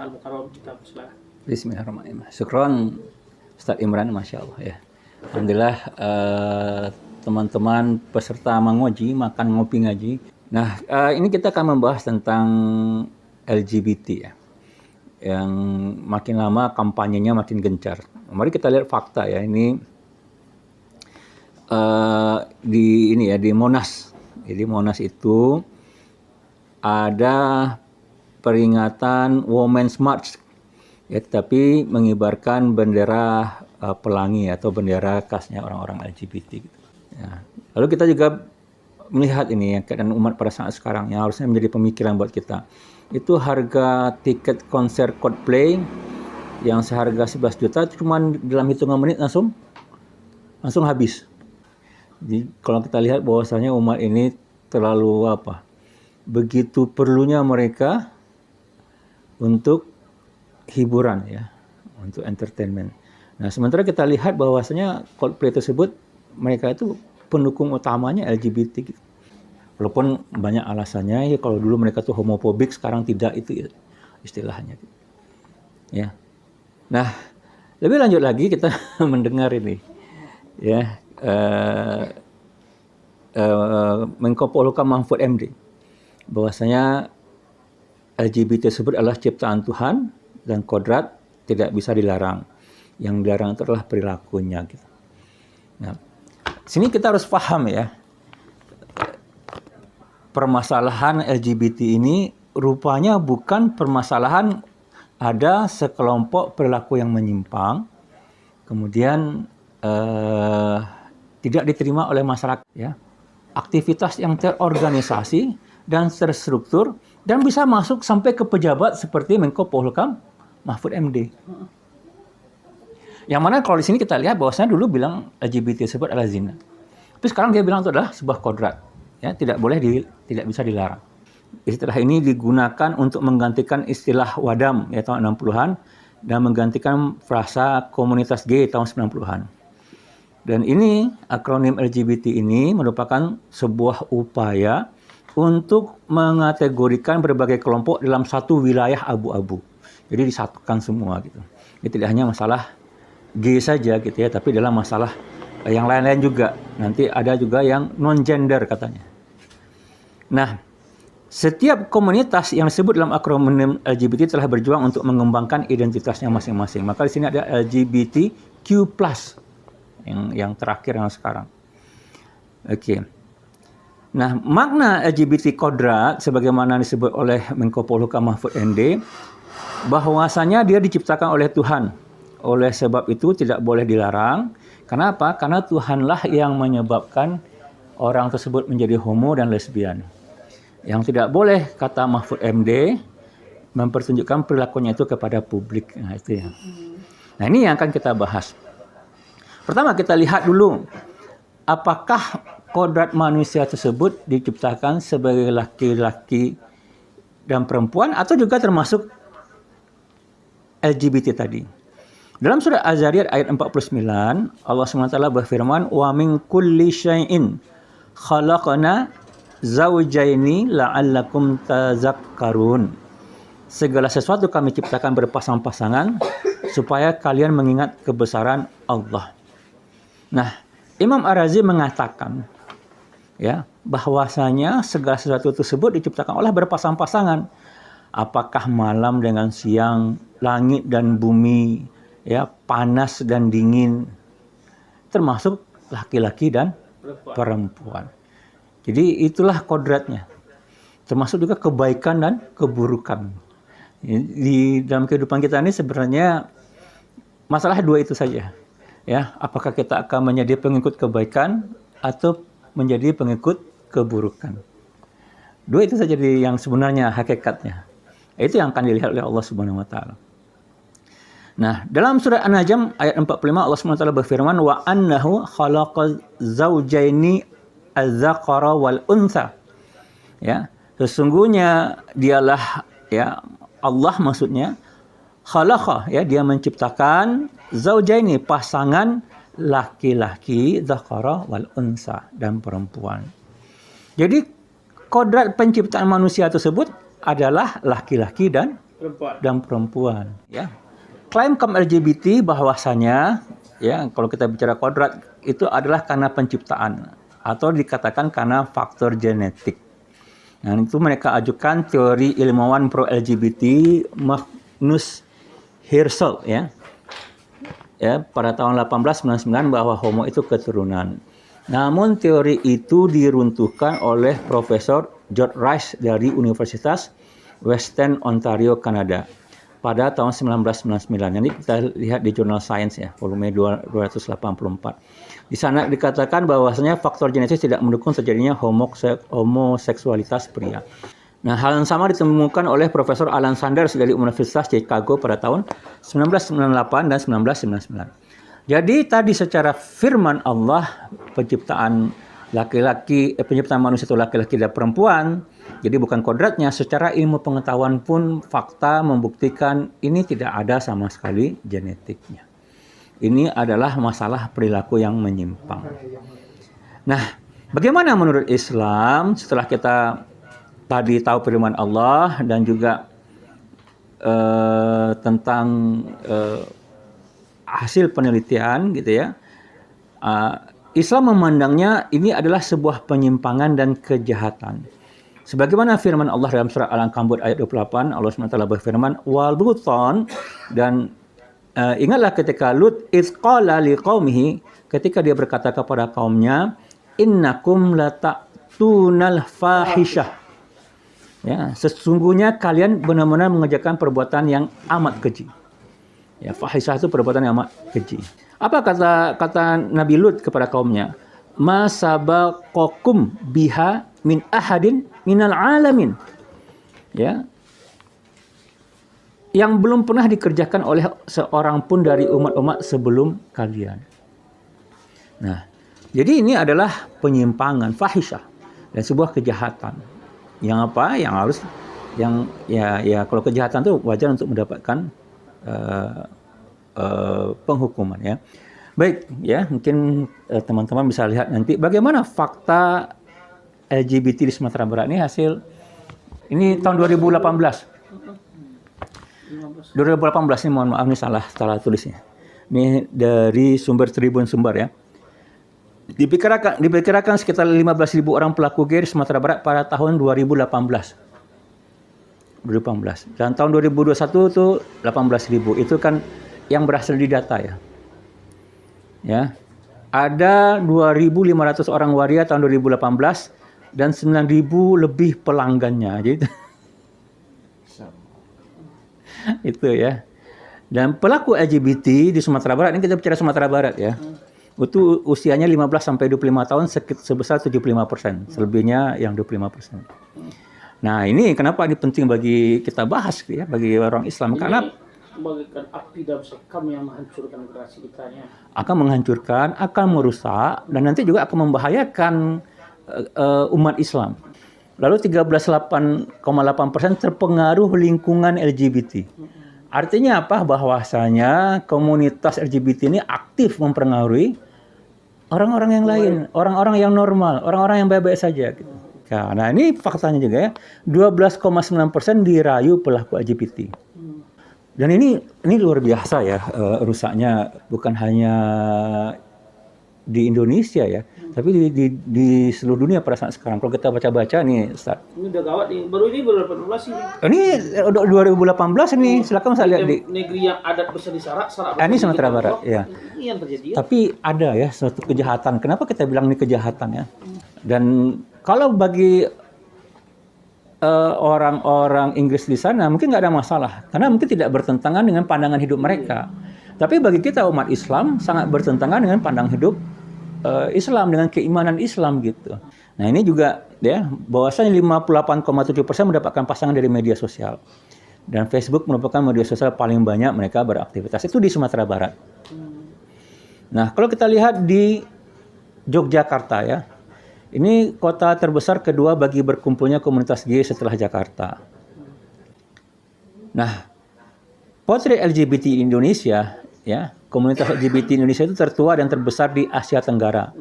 Al-Mukarram kita Bismillah. Bismillahirrahmanirrahim. Syukron Ustaz Imran, Masya Allah ya. Alhamdulillah teman-teman peserta mengoji, makan ngopi ngaji. Nah, ini kita akan membahas tentang LGBT ya. Yang makin lama kampanyenya makin gencar. Mari kita lihat fakta ya. Ini di Monas. Jadi Monas itu ada peringatan Women's March ya, tapi mengibarkan bendera pelangi atau bendera khasnya orang-orang LGBT gitu. Ya. Lalu kita juga melihat ini ya, keadaan umat pada saat sekarang yang harusnya menjadi pemikiran buat kita. Itu harga tiket konser Coldplay yang seharga 11 juta cuma dalam hitungan menit langsung habis. Jadi kalau kita lihat bahwasanya umat ini terlalu begitu perlunya mereka untuk hiburan ya, untuk entertainment. Nah, sementara kita lihat bahwasanya Coldplay tersebut mereka itu pendukung utamanya LGBT gitu. Walaupun banyak alasannya ya, kalau dulu mereka tuh homofobik, sekarang tidak, itu ya, istilahnya gitu. Ya. Nah, lebih lanjut lagi kita mendengar ini ya, Menko Polhukam Mahfud MD bahwasanya LGBT tersebut adalah ciptaan Tuhan dan kodrat tidak bisa dilarang. Yang dilarang itu adalah perilakunya gitu. Nah, sini kita harus paham ya, permasalahan LGBT ini rupanya bukan permasalahan ada sekelompok perilaku yang menyimpang, kemudian tidak diterima oleh masyarakat ya. Aktivitas yang terorganisasi dan terstruktur dan bisa masuk sampai ke pejabat seperti Menko Polhukam Mahfud MD. Yang mana kalau di sini kita lihat bahwasanya dulu bilang LGBT tersebut adalah zina. Tapi sekarang dia bilang itu adalah sebuah kodrat. Ya, tidak bisa dilarang. Istilah ini digunakan untuk menggantikan istilah wadam ya tahun 60-an dan menggantikan frasa komunitas gay tahun 90-an. Dan ini akronim LGBT ini merupakan sebuah upaya untuk mengategorikan berbagai kelompok dalam satu wilayah abu-abu. Jadi disatukan semua gitu. Ini tidak hanya masalah gay saja gitu ya, tapi dalam masalah yang lain-lain juga. Nanti ada juga yang non-gender katanya. Nah, setiap komunitas yang disebut dalam akronim LGBT telah berjuang untuk mengembangkan identitasnya masing-masing. Maka di sini ada LGBTQ+, yang terakhir yang sekarang. Oke. Nah, makna LGBT kodrat sebagaimana disebut oleh Menko Polhukam Mahfud MD, bahwasanya dia diciptakan oleh Tuhan. Oleh sebab itu tidak boleh dilarang. Kenapa? Karena Tuhanlah yang menyebabkan orang tersebut menjadi homo dan lesbian. Yang tidak boleh, kata Mahfud MD, mempertunjukkan perilakunya itu kepada publik. Nah, itu ya. Nah, ini yang akan kita bahas. Pertama kita lihat dulu, apakah kodrat manusia tersebut diciptakan sebagai laki-laki dan perempuan atau juga termasuk LGBT tadi. Dalam surah Az-Zariyat ayat 49, Allah SWT berfirman, "Wa min kulli syai'in khalaqna zawjaini la'allakum tazakkarun." Segala sesuatu kami ciptakan berpasang-pasangan supaya kalian mengingat kebesaran Allah. Nah, Imam Ar-Razi mengatakan ya, bahwasanya segala sesuatu tersebut diciptakan oleh berpasang-pasangan. Apakah malam dengan siang, langit dan bumi, ya, panas dan dingin, termasuk laki-laki dan perempuan. Jadi itulah kodratnya. Termasuk juga kebaikan dan keburukan. Di dalam kehidupan kita ini sebenarnya masalah dua itu saja. Ya, apakah kita akan menjadi pengikut kebaikan atau menjadi pengikut keburukan. Dua itu saja yang sebenarnya hakikatnya. Itu yang akan dilihat oleh Allah Subhanahu wa taala. Nah, dalam surah An-Najm ayat 45 Allah Subhanahu wa taala berfirman, "Wa annahu khalaqaz zawjaini az-zakara wal untha." Ya, sesungguhnya dialah ya Allah maksudnya khalaqa ya, dia menciptakan zaujaini, pasangan laki-laki, zakara wal unsa, dan perempuan. Jadi kodrat penciptaan manusia tersebut adalah laki-laki dan dan perempuan. Ya, klaim kaum LGBT bahwasanya ya kalau kita bicara kodrat itu adalah karena penciptaan atau dikatakan karena faktor genetik. Nah, itu mereka ajukan teori ilmuwan pro LGBT Magnus Hirschfeld ya pada tahun 1899 bahwa homo itu keturunan. Namun teori itu diruntuhkan oleh Profesor George Rice dari Universitas Western Ontario, Kanada pada tahun 1999. Ini kita lihat di jurnal Science ya, volume 284. Di sana dikatakan bahwasanya faktor genetis tidak mendukung terjadinya homoseksualitas pria. Nah, hal yang sama ditemukan oleh Profesor Alan Sanders dari Universitas Chicago pada tahun 1998 dan 1999. Jadi tadi secara firman Allah penciptaan penciptaan manusia itu laki-laki dan perempuan. Jadi bukan kodratnya, secara ilmu pengetahuan pun fakta membuktikan ini tidak ada sama sekali genetiknya. Ini adalah masalah perilaku yang menyimpang. Nah, bagaimana menurut Islam setelah kita tadi tahu firman Allah dan juga tentang hasil penelitian gitu ya. Islam memandangnya ini adalah sebuah penyimpangan dan kejahatan. Sebagaimana firman Allah dalam surah Al-Ankabut ayat 28, Allah SWT berfirman, "Wa Luton," dan ingatlah ketika Lut qala liqaumihi, ketika dia berkata kepada kaumnya, "Innakum lata'tunal fahisyah." Ya, sesungguhnya kalian benar-benar mengerjakan perbuatan yang amat keji. Ya, fahisyah itu perbuatan yang amat keji. Apa kata Nabi Lut kepada kaumnya? "Ma sabaqakum biha min ahadin minal alamin." Ya. Yang belum pernah dikerjakan oleh seorang pun dari umat-umat sebelum kalian. Nah, jadi ini adalah penyimpangan, fahisyah, dan sebuah kejahatan. Yang apa? Yang harus ya kalau kejahatan itu wajar untuk mendapatkan penghukuman ya. Baik ya, mungkin teman-teman bisa lihat nanti bagaimana fakta LGBT di Sumatera Barat ini hasil ini tahun 2018. 2018 ini mohon maaf ini salah tulisnya. Ini dari sumber Tribun Sumber ya. Diperkirakan sekitar 15.000 orang pelaku gay di Sumatera Barat pada tahun 2018. Dan tahun 2021 itu 18.000. Itu kan yang berhasil didata ya. Ya. Ada 2.500 orang waria tahun 2018 dan 9.000 lebih pelanggannya. Jadi itu ya. Dan pelaku LGBT di Sumatera Barat, ini kita bicara Sumatera Barat ya. Itu usianya 15 sampai 25 tahun sebesar 75%, selebihnya yang 25%. Nah, ini kenapa ini penting bagi kita bahas ya, bagi orang Islam ini karena bagaikan api dalam sekam yang menghancurkan generasi kita ya. Akan menghancurkan, akan merusak dan nanti juga akan membahayakan umat Islam. Lalu 13,8% terpengaruh lingkungan LGBT. Artinya apa? Bahwasanya komunitas LGBT ini aktif mempengaruhi orang-orang yang lain, orang-orang yang normal, orang-orang yang baik-baik saja. Gitu. Nah ini faktanya juga ya, 12,9% dirayu pelaku LGBT. Dan ini luar biasa ya, rusaknya bukan hanya di Indonesia ya, tapi di seluruh dunia pada saat sekarang. Kalau kita baca-baca nih, Ustaz. Ini udah gawat nih, baru 2018 ini. Ini 2018 ini, silakan saya lihat di negeri yang adat besar di Sarak ini Sumatera Barat, ya. Ini yang terjadi. Tapi ada ya suatu kejahatan. Kenapa kita bilang ini kejahatan ya? Dan kalau bagi orang-orang Inggris di sana mungkin nggak ada masalah, karena mungkin tidak bertentangan dengan pandangan hidup mereka. Tapi bagi kita umat Islam sangat bertentangan dengan pandang hidup Islam, dengan keimanan Islam gitu. Nah ini juga ya bahwasanya 58,7% mendapatkan pasangan dari media sosial. Dan Facebook merupakan media sosial paling banyak mereka beraktivitas. Itu di Sumatera Barat. Nah kalau kita lihat di Yogyakarta ya. Ini kota terbesar kedua bagi berkumpulnya komunitas gay setelah Jakarta. Nah, potret LGBT di Indonesia, ya, komunitas LGBT Indonesia itu tertua dan terbesar di Asia Tenggara.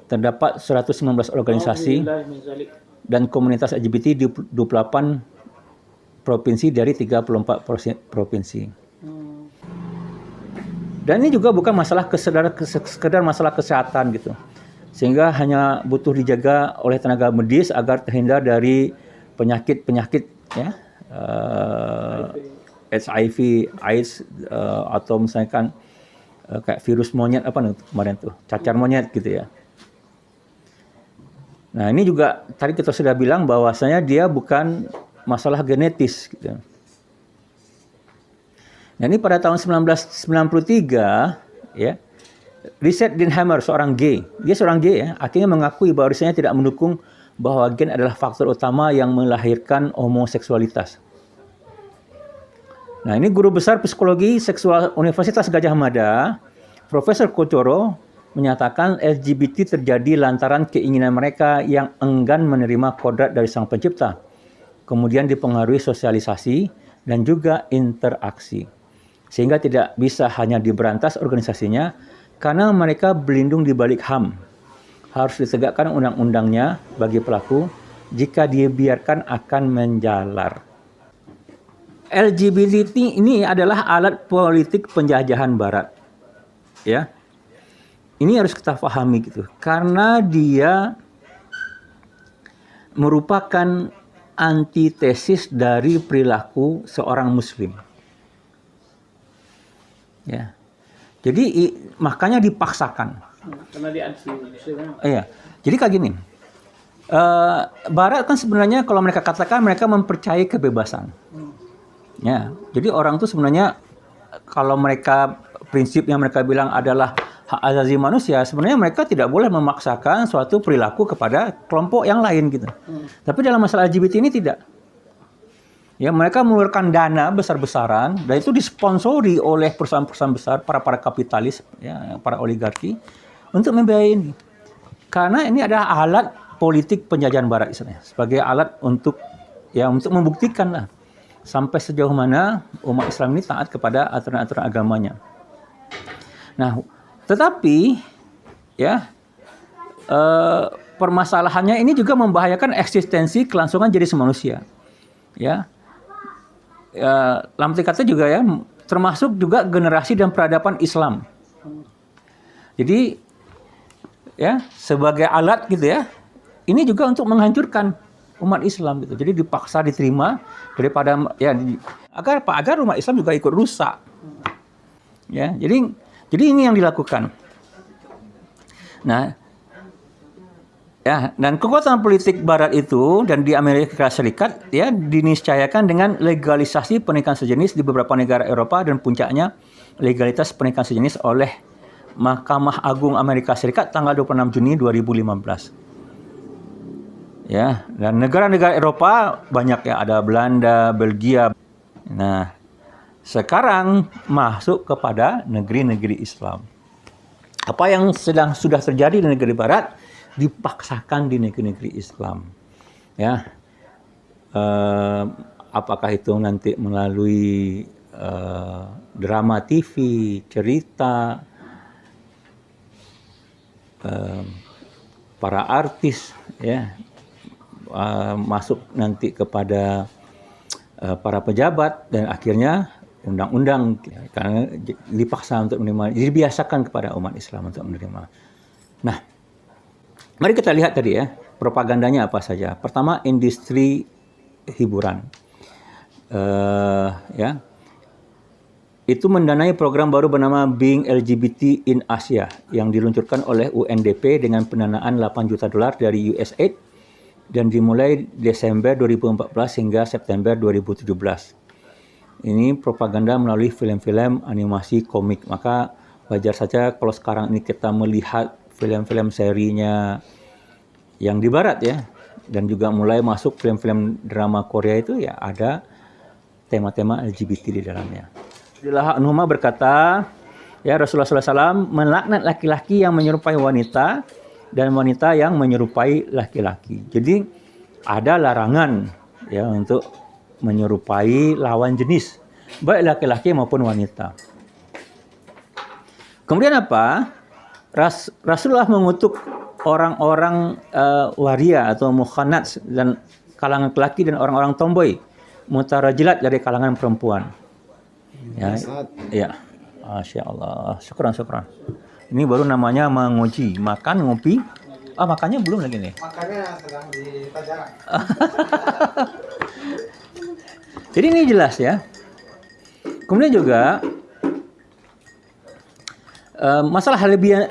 Terdapat 119 organisasi dan komunitas LGBT di 28 provinsi dari 34 provinsi. Dan ini juga bukan masalah sekedar masalah kesehatan gitu. Sehingga hanya butuh dijaga oleh tenaga medis agar terhindar dari penyakit-penyakit ya, HIV, AIDS, atau misalkan kayak virus monyet apa nih kemarin tuh, cacar monyet gitu ya. Nah ini juga tadi kita sudah bilang bahwasanya dia bukan masalah genetis gitu. Nah ini pada tahun 1993 ya, Richard Dinhammer, seorang gay, dia seorang gay ya, akhirnya mengakui bahwasanya tidak mendukung bahwa gen adalah faktor utama yang melahirkan homoseksualitas. Nah ini guru besar psikologi seksual Universitas Gadjah Mada, Profesor Kocoro, menyatakan LGBT terjadi lantaran keinginan mereka yang enggan menerima kodrat dari Sang Pencipta, kemudian dipengaruhi sosialisasi dan juga interaksi, sehingga tidak bisa hanya diberantas organisasinya karena mereka berlindung di balik HAM. Harus ditegakkan undang-undangnya bagi pelaku, jika dibiarkan akan menjalar. LGBT ini adalah alat politik penjajahan Barat. Ya. Ini harus kita pahami gitu. Karena dia merupakan antitesis dari perilaku seorang muslim. Ya. Jadi makanya dipaksakan. Karena dia anti-muslim. Iya. Jadi kayak gini. Barat kan sebenarnya kalau mereka katakan mereka mempercayai kebebasan. Ya, jadi orang tuh sebenarnya kalau mereka prinsip yang mereka bilang adalah hak asasi manusia, sebenarnya mereka tidak boleh memaksakan suatu perilaku kepada kelompok yang lain gitu. Tapi dalam masalah LGBT ini tidak. Ya, mereka mengeluarkan dana besar-besaran dan itu disponsori oleh perusahaan-perusahaan besar, para kapitalis, ya, para oligarki untuk membiayai ini. Karena ini adalah alat politik penjajahan Barat istilahnya, sebagai alat untuk membuktikan lah sampai sejauh mana umat Islam ini taat kepada aturan-aturan agamanya. Nah, tetapi ya permasalahannya ini juga membahayakan eksistensi kelangsungan jenis manusia. Ya, dalam kata juga ya, termasuk juga generasi dan peradaban Islam. Jadi ya sebagai alat gitu ya, ini juga untuk menghancurkan umat Islam gitu. Jadi dipaksa diterima daripada ya agar umat Islam juga ikut rusak. Ya, jadi ini yang dilakukan. Nah, ya, dan kekuatan politik Barat itu dan di Amerika Serikat ya diniscayakan dengan legalisasi pernikahan sejenis di beberapa negara Eropa dan puncaknya legalitas pernikahan sejenis oleh Mahkamah Agung Amerika Serikat tanggal 26 Juni 2015. Ya, dan negara-negara Eropa banyak ya, ada Belanda, Belgia. Nah, sekarang masuk kepada negeri-negeri Islam. Apa yang sudah terjadi di negeri Barat dipaksakan di negeri-negeri Islam. Ya, apakah itu nanti melalui drama TV, cerita, para artis, ya. Masuk nanti kepada para pejabat dan akhirnya undang-undang karena dipaksa untuk menerima, dibiasakan kepada umat Islam untuk menerima. Nah, mari kita lihat tadi ya propagandanya apa saja. Pertama, industri hiburan, ya itu mendanai program baru bernama Being LGBT in Asia yang diluncurkan oleh UNDP dengan pendanaan $8 juta dari USAID dan dimulai Desember 2014 hingga September 2017. Ini propaganda melalui film-film, animasi, komik. Maka wajar saja kalau sekarang ini kita melihat film-film serinya yang di Barat ya, dan juga mulai masuk film-film drama Korea itu ya ada tema-tema LGBT di dalamnya. Abdullah Anhumah berkata, ya Rasulullah SAW melaknat laki-laki yang menyerupai wanita dan wanita yang menyerupai laki-laki. Jadi ada larangan ya untuk menyerupai lawan jenis, baik laki-laki maupun wanita. Kemudian apa? Rasulullah mengutuk orang-orang waria atau mukhanats dan kalangan laki dan orang-orang tomboy mutarajilat dari kalangan perempuan. Ya, ya. Masya Allah. Syukran. Ini baru namanya menguji. Makan, ngopi. Makannya belum lagi nih. Makannya sedang di Pajaran. Jadi ini jelas ya. Kemudian juga masalah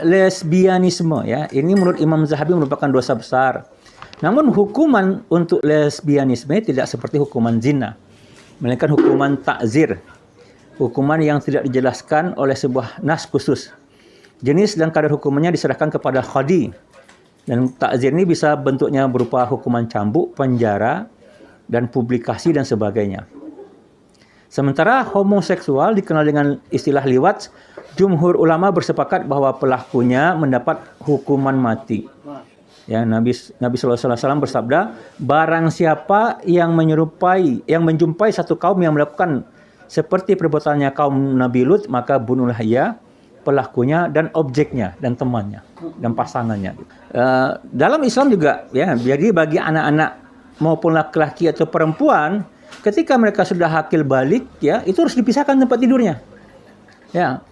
lesbianisme ya. Ini menurut Imam Zahabi merupakan dosa besar. Namun hukuman untuk lesbianisme tidak seperti hukuman zina, melainkan hukuman takzir. Hukuman yang tidak dijelaskan oleh sebuah nas khusus. Jenis dan kadar hukumannya diserahkan kepada qadhi. Dan takzir ini bisa bentuknya berupa hukuman cambuk, penjara, dan publikasi dan sebagainya. Sementara homoseksual dikenal dengan istilah liwat, jumhur ulama bersepakat bahwa pelakunya mendapat hukuman mati. Ya, Nabi SAW bersabda, barang siapa yang menjumpai satu kaum yang melakukan seperti perbuatannya kaum Nabi Lut, maka bunuhlah ia, pelakunya dan objeknya dan temannya dan pasangannya. Dalam Islam juga ya, jadi bagi anak-anak maupun laki-laki atau perempuan, ketika mereka sudah akil balik ya, itu harus dipisahkan tempat tidurnya. Ya.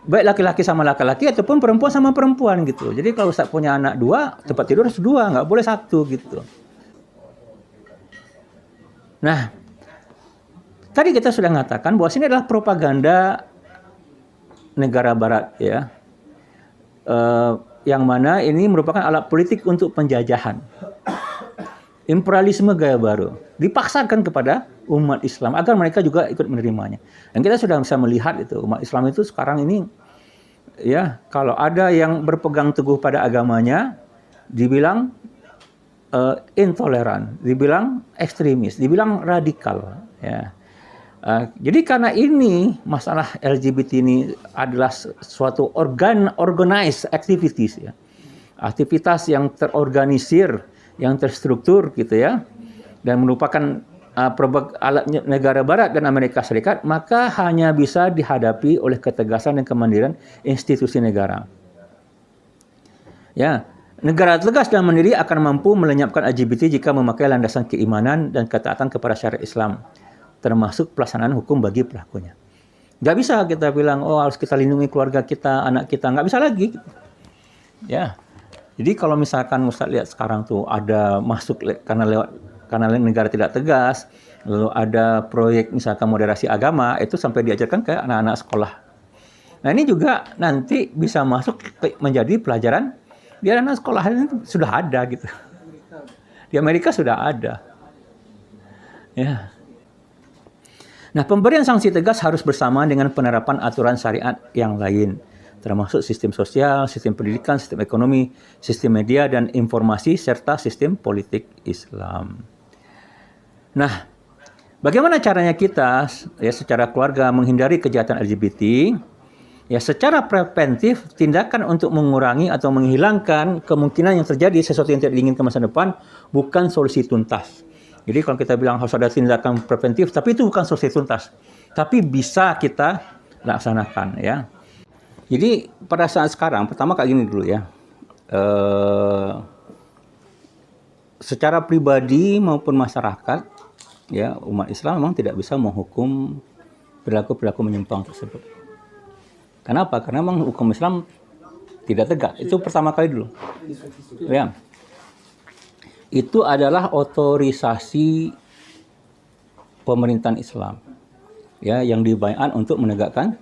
Baik laki-laki sama laki-laki ataupun perempuan sama perempuan gitu. Jadi kalau Ustaz punya anak dua, tempat tidur harus dua, nggak boleh satu gitu. Nah, tadi kita sudah mengatakan bahwa ini adalah propaganda negara barat ya. Yang mana ini merupakan alat politik untuk penjajahan. Imperialisme gaya baru dipaksakan kepada umat Islam agar mereka juga ikut menerimanya. Dan kita sudah bisa melihat itu umat Islam itu sekarang ini ya, kalau ada yang berpegang teguh pada agamanya dibilang intoleran, dibilang ekstremis, dibilang radikal ya. Jadi karena ini masalah LGBT ini adalah suatu organized activities ya. Aktivitas yang terorganisir, yang terstruktur gitu ya, dan merupakan alat negara barat dan Amerika Serikat, maka hanya bisa dihadapi oleh ketegasan dan kemandirian institusi negara. Ya, negara tegas dan mandiri akan mampu melenyapkan LGBT jika memakai landasan keimanan dan ketaatan kepada syariat Islam, termasuk pelaksanaan hukum bagi pelakunya. Nggak bisa kita bilang, oh harus kita lindungi keluarga kita, anak kita, nggak bisa lagi. Ya. Jadi kalau misalkan Ustaz lihat sekarang tuh ada masuk karena negara tidak tegas, lalu ada proyek misalkan moderasi agama, itu sampai diajarkan ke anak-anak sekolah. Nah ini juga nanti bisa masuk menjadi pelajaran di anak sekolah ini sudah ada gitu. Di Amerika sudah ada. Ya. Nah pemberian sanksi tegas harus bersamaan dengan penerapan aturan syariat yang lain, termasuk sistem sosial, sistem pendidikan, sistem ekonomi, sistem media dan informasi, serta sistem politik Islam. Nah, bagaimana caranya kita ya secara keluarga menghindari kejahatan LGBT? Ya, secara preventif, tindakan untuk mengurangi atau menghilangkan kemungkinan yang terjadi sesuatu yang tidak diinginkan masa depan bukan solusi tuntas. Jadi kalau kita bilang harus ada tindakan preventif, tapi itu bukan solusi tuntas. Tapi bisa kita laksanakan ya. Jadi pada saat sekarang, pertama kayak gini dulu ya. Secara pribadi maupun masyarakat, ya umat Islam memang tidak bisa menghukum perilaku-perilaku menyimpang tersebut. Kenapa? Karena memang hukum Islam tidak tegak. Itu pertama kali dulu. Ya. Itu adalah otorisasi pemerintahan Islam. Ya, yang dibaiat untuk menegakkan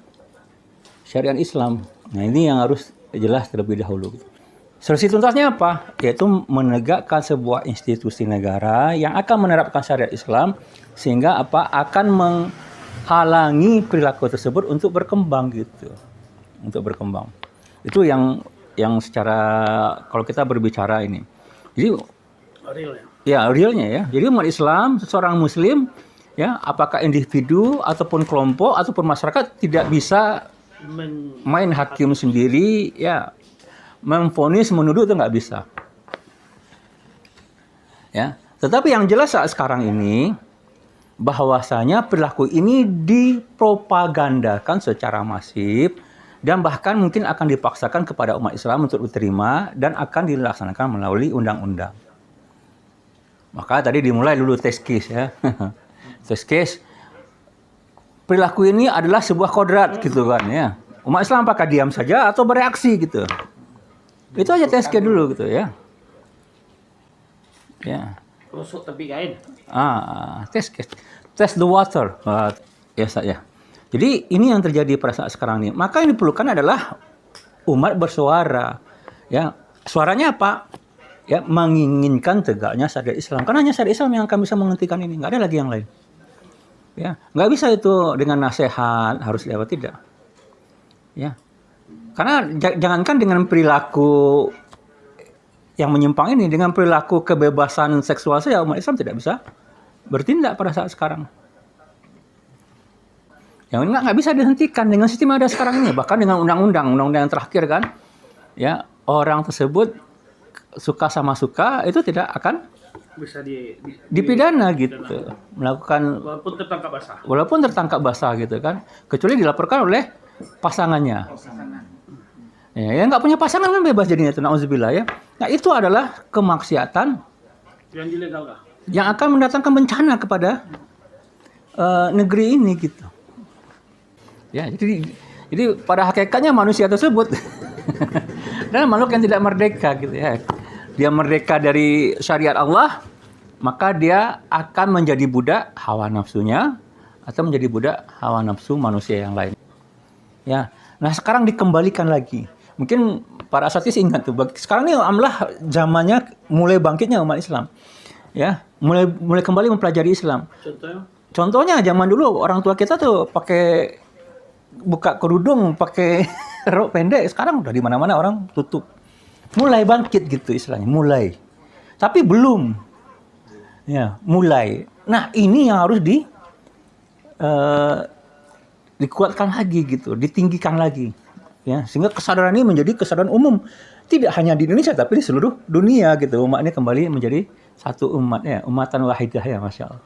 syariat Islam. Nah, ini yang harus jelas terlebih dahulu. Solusi tuntasnya apa? Yaitu menegakkan sebuah institusi negara yang akan menerapkan syariat Islam sehingga apa? Akan menghalangi perilaku tersebut untuk berkembang gitu. Untuk berkembang. Itu yang secara kalau kita berbicara ini. Jadi Real ya? Ya, realnya ya. Jadi umat Islam, seorang muslim ya, apakah individu ataupun kelompok ataupun masyarakat tidak bisa main hakim sendiri ya, memvonis, menuduh itu nggak bisa. Ya, tetapi yang jelas saat sekarang ini bahwasanya perilaku ini dipropagandakan secara masif dan bahkan mungkin akan dipaksakan kepada umat Islam untuk diterima dan akan dilaksanakan melalui undang-undang. Maka tadi dimulai dulu test case ya. Test case. Perilaku ini adalah sebuah kodrat gitu kan ya. Umat Islam apakah diam saja atau bereaksi gitu. Itu aja test case dulu gitu ya. Ya. Rusuk tepi kain. Test case. Test the water. Ya saya. Jadi ini yang terjadi pada saat sekarang ini. Maka yang diperlukan adalah umat bersuara. Ya, suaranya apa? Ya, menginginkan tegaknya syariat Islam. Karena hanya syariat Islam yang akan bisa menghentikan ini. Nggak ada lagi yang lain. Ya, nggak bisa itu dengan nasihat harus lewat, tidak. Ya, karena jangankan dengan perilaku yang menyimpang ini, dengan perilaku kebebasan seksual saja umat Islam tidak bisa bertindak pada saat sekarang. Yang nggak bisa dihentikan dengan sistem yang ada sekarang ini, bahkan dengan undang-undang yang terakhir kan, ya orang tersebut suka sama suka itu tidak akan Bisa dipidana gitu, melakukan walaupun tertangkap basah gitu kan, kecuali dilaporkan oleh pasangannya. Ya, yang nggak punya pasangan kan bebas jadinya itu, nauzubillah ya. Nah itu adalah kemaksiatan yang ilegal kah? Yang akan mendatangkan bencana kepada negeri ini gitu. Ya, jadi pada hakikatnya manusia tersebut adalah makhluk yang tidak merdeka gitu ya. Dia merdeka dari syariat Allah, maka dia akan menjadi budak hawa nafsunya atau menjadi budak hawa nafsu manusia yang lain. Ya, nah sekarang dikembalikan lagi. Mungkin para asatidz ingat tuh, sekarang ini alhamdulillah zamannya mulai bangkitnya umat Islam. Ya, mulai kembali mempelajari Islam. Contohnya zaman dulu orang tua kita tuh pakai buka kerudung, pakai rok pendek. Sekarang udah di mana-mana orang tutup. Mulai bangkit gitu istilahnya, mulai. Tapi belum. Ya, mulai. Nah, ini yang harus dikuatkan lagi gitu, ditinggikan lagi. Ya, sehingga kesadaran ini menjadi kesadaran umum. Tidak hanya di Indonesia tapi di seluruh dunia gitu. Umat ini kembali menjadi satu umat ya, umatan wahidah ya, Masya Allah.